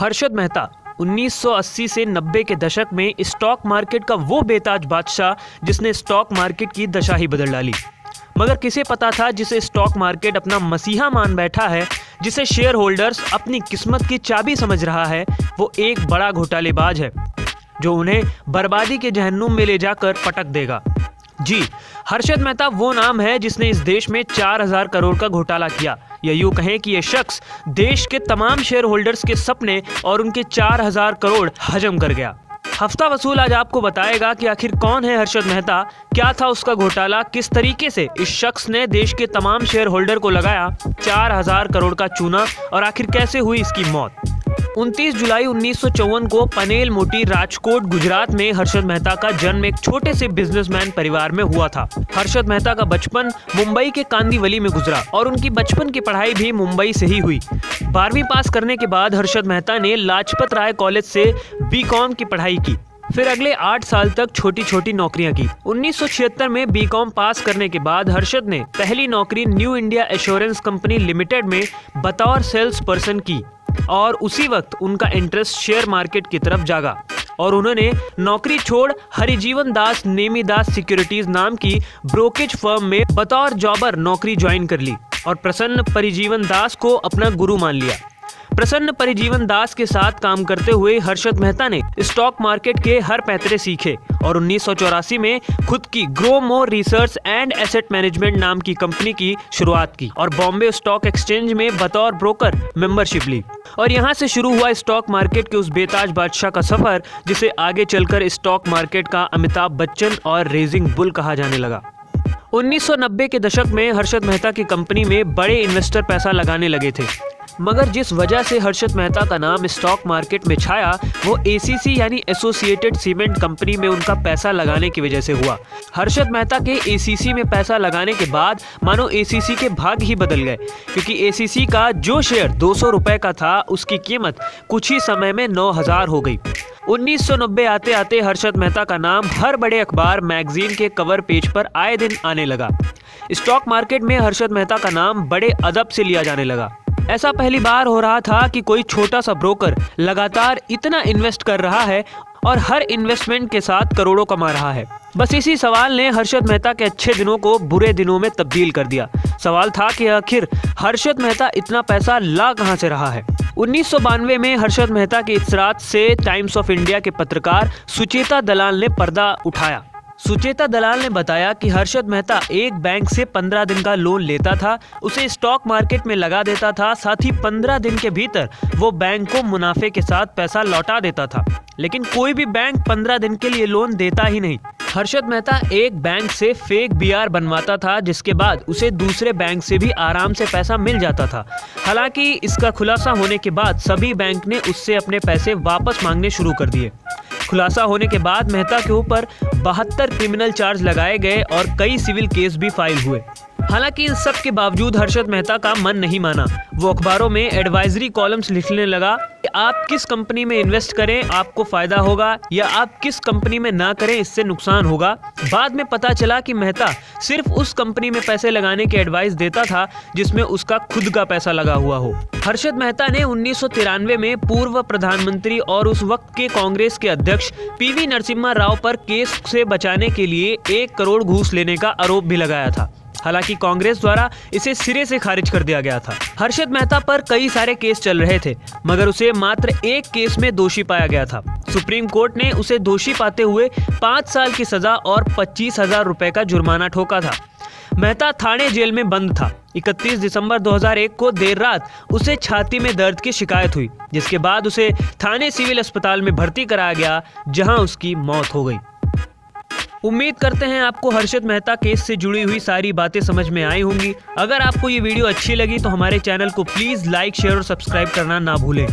हर्षद मेहता 1980 से 90 के दशक में स्टॉक मार्केट का वो बेताज बादशाह जिसने स्टॉक मार्केट की दशा ही बदल डाली। मगर किसे पता था जिसे स्टॉक मार्केट अपना मसीहा मान बैठा है, जिसे शेयर होल्डर्स अपनी किस्मत की चाबी समझ रहा है, वो एक बड़ा घोटालेबाज है जो उन्हें बर्बादी के जहन्नुम में ले जाकर पटक देगा। जी, हर्षद मेहता वो नाम है जिसने इस देश में 4000 करोड़ का घोटाला किया, या यूं कहें कि ये शख्स देश के तमाम शेयर होल्डर्स के सपने और उनके 4000 करोड़ हजम कर गया। हफ्ता वसूल आज आपको बताएगा कि आखिर कौन है हर्षद मेहता, क्या था उसका घोटाला, किस तरीके से इस शख्स ने देश के तमाम शेयर होल्डर को लगाया 4000 करोड़ का चूना, और आखिर कैसे हुई इसकी मौत। 29 जुलाई 1954 को पनेल मोटी, राजकोट, गुजरात में हर्षद मेहता का जन्म एक छोटे से बिजनेसमैन परिवार में हुआ था। हर्षद मेहता का बचपन मुंबई के कांदिवली में गुजरा और उनकी बचपन की पढ़ाई भी मुंबई से ही हुई। 12वीं पास करने के बाद हर्षद मेहता ने लाजपत राय कॉलेज से बीकॉम की पढ़ाई की। फिर अगले 8 साल तक छोटी छोटी नौकरियां की। 1976 में बीकॉम पास करने के बाद हर्षद ने पहली नौकरी new India assurance company limited में बतौर सेल्स पर्सन की, और उसी वक्त उनका इंटरेस्ट शेयर मार्केट की तरफ जागा और उन्होंने नौकरी छोड़ हरिजीवन दास नेमीदास सिक्योरिटीज नाम की ब्रोकेज फर्म में बतौर जॉबर नौकरी ज्वाइन कर ली और प्रसन्न परिजीवन दास को अपना गुरु मान लिया। प्रसन्न परिजीवन दास के साथ काम करते हुए हर्षद मेहता ने स्टॉक मार्केट के हर पैतरे सीखे और 1984 में खुद की grow more research and asset management नाम की कंपनी की शुरुआत की और बॉम्बे स्टॉक एक्सचेंज में बतौर ब्रोकर मेंबरशिप ली। और यहाँ से शुरू हुआ स्टॉक मार्केट के उस बेताज बादशाह का सफर, जिसे आगे चलकर स्टॉक मार्केट का अमिताभ बच्चन और रेजिंग बुल कहा जाने लगा। 1990 के दशक में हर्षद मेहता की कंपनी में बड़े इन्वेस्टर पैसा लगाने लगे थे, मगर जिस वजह से हर्षद मेहता का नाम स्टॉक मार्केट में छाया वो एसीसी यानी एसोसिएटेड सीमेंट कंपनी में उनका पैसा लगाने की वजह से हुआ। हर्षद मेहता के एसीसी में पैसा लगाने के बाद मानो एसीसी के भाग ही बदल गए, क्योंकि एसीसी का जो शेयर 200 रुपए का था उसकी कीमत कुछ ही समय में 9000 हो गई। 1990 आते आते हर्षद मेहता का नाम हर बड़े अखबार मैगजीन के कवर पेज पर आए दिन आने लगा। स्टॉक मार्केट में हर्षद मेहता का नाम बड़े अदब से लिया जाने लगा। ऐसा पहली बार हो रहा था कि कोई छोटा सा ब्रोकर लगातार इतना इन्वेस्ट कर रहा है और हर इन्वेस्टमेंट के साथ करोड़ों कमा रहा है। बस इसी सवाल ने हर्षद मेहता के अच्छे दिनों को बुरे दिनों में तब्दील कर दिया। सवाल था कि आखिर हर्षद मेहता इतना पैसा ला कहां से रहा है। 1992 में हर्षद मेहता की इस रात से टाइम्स ऑफ इंडिया के पत्रकार सुचेता दलाल ने पर्दा उठाया। सुचेता दलाल ने बताया कि हर्षद मेहता एक बैंक से 15 दिन का लोन लेता था, उसे स्टॉक मार्केट में लगा देता था, साथ ही 15 दिन के भीतर वो बैंक को मुनाफे के साथ पैसा लौटा देता था। लेकिन कोई भी बैंक 15 दिन के लिए लोन देता ही नहीं। हर्षद मेहता एक बैंक से फेक बीआर बनवाता था, जिसके बाद उसे दूसरे बैंक से भी आराम से पैसा मिल जाता था। हालांकि इसका खुलासा होने के बाद सभी बैंक ने उससे अपने पैसे वापस मांगने शुरू कर दिए। खुलासा होने के बाद मेहता के ऊपर 72 क्रिमिनल चार्ज लगाए गए और कई सिविल केस भी फाइल हुए। हालांकि इन सब के बावजूद हर्षद मेहता का मन नहीं माना। वो अखबारों में एडवाइजरी कॉलम्स लिखने लगा कि आप किस कंपनी में इन्वेस्ट करें आपको फायदा होगा, या आप किस कंपनी में ना करें इससे नुकसान होगा। बाद में पता चला कि मेहता सिर्फ उस कंपनी में पैसे लगाने की एडवाइस देता था जिसमें उसका खुद का पैसा लगा हुआ हो। हर्षद मेहता ने 1993 में पूर्व प्रधानमंत्री और उस वक्त के कांग्रेस के अध्यक्ष पीवी नरसिम्हा राव पर केस से बचाने के लिए 1 करोड़ घूस लेने का आरोप भी लगाया था। हालांकि कांग्रेस द्वारा इसे सिरे से खारिज कर दिया गया था। हर्षद मेहता पर कई सारे केस चल रहे थे, मगर उसे मात्र एक केस में दोषी पाया गया था। सुप्रीम कोर्ट ने उसे दोषी पाते हुए 5 साल की सजा और 25,000 रुपए का जुर्माना ठोका था। मेहता थाने जेल में बंद था। 31 दिसंबर 2001 को देर रात उसे छाती में दर्द की शिकायत हुई, जिसके बाद उसे थाने सिविल अस्पताल में भर्ती कराया गया, जहां उसकी मौत हो गई। उम्मीद करते हैं आपको हर्षद मेहता केस से जुड़ी हुई सारी बातें समझ में आई होंगी। अगर आपको ये वीडियो अच्छी लगी तो हमारे चैनल को प्लीज़ लाइक, शेयर और सब्सक्राइब करना ना भूलें।